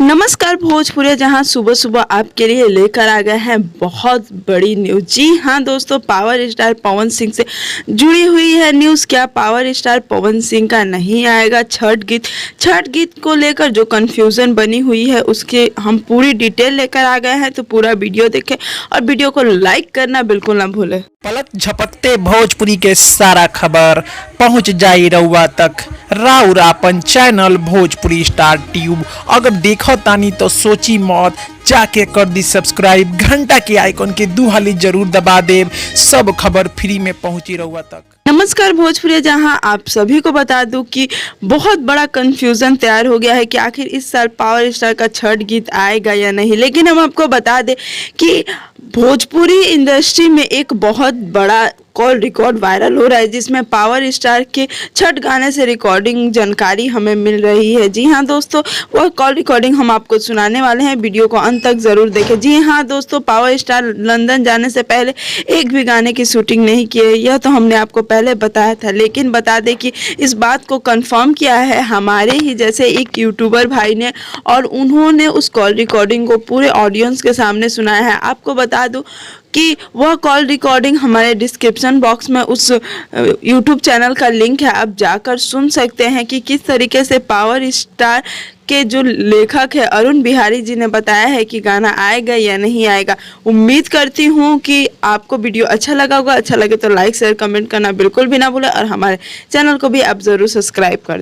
नमस्कार भोजपुरी, जहां सुबह सुबह आपके लिए लेकर आ गए हैं बहुत बड़ी न्यूज। जी हां दोस्तों, पावर स्टार पवन सिंह से जुड़ी हुई है न्यूज़। क्या पावर स्टार पवन सिंह का नहीं आएगा छठ गीत? छठ गीत को लेकर जो कंफ्यूजन बनी हुई है उसके हम पूरी डिटेल लेकर आ गए हैं, तो पूरा वीडियो देखें और वीडियो को लाइक करना बिल्कुल ना भूलें। पलक झपकते भोजपुरी के सारा खबर पहुंच जाई रउआ तक। राउर आपन चैनल भोजपुरी स्टार ट्यूब अगर देखो तानी तो सोची मौत, जाके कर दी सब्सक्राइब, घंटा के आइकन के दू हाली जरूर दबा देव। सब खबर फ्री में पहुंची रउआ तक। नमस्कार भोजपुरी, जहां आप सभी को बता दूं कि बहुत बड़ा कंफ्यूजन तैयार हो गया है कि आखिर इस साल पावर स्टार का छठ गीत आएगा या नहीं। लेकिन हम आपको बता दें कि भोजपुरी इंडस्ट्री में एक बहुत बड़ा कॉल रिकॉर्ड वायरल हो रहा है, जिसमें पावर स्टार के छठ गाने से रिकॉर्डिंग जानकारी हमें मिल रही है। जी हाँ दोस्तों, वह कॉल रिकॉर्डिंग हम आपको सुनाने वाले हैं, वीडियो को अंत तक ज़रूर देखें। जी हाँ दोस्तों, पावर स्टार लंदन जाने से पहले एक भी गाने की शूटिंग नहीं की है, यह तो हमने आपको पहले बताया था। लेकिन बता दें कि इस बात को कंफर्म किया है हमारे ही जैसे एक यूट्यूबर भाई ने, और उन्होंने उस कॉल रिकॉर्डिंग को पूरे ऑडियंस के सामने सुनाया है। आपको बता दूं कि वह कॉल रिकॉर्डिंग हमारे डिस्क्रिप्शन बॉक्स में उस यूट्यूब चैनल का लिंक है, आप जाकर सुन सकते हैं कि किस तरीके से पावर स्टार के जो लेखक है अरुण बिहारी जी ने बताया है कि गाना आएगा या नहीं आएगा। उम्मीद करती हूँ कि आपको वीडियो अच्छा लगा होगा। अच्छा लगे तो लाइक शेयर कमेंट करना बिल्कुल भी ना भूलें, और हमारे चैनल को भी आप ज़रूर सब्सक्राइब कर दें।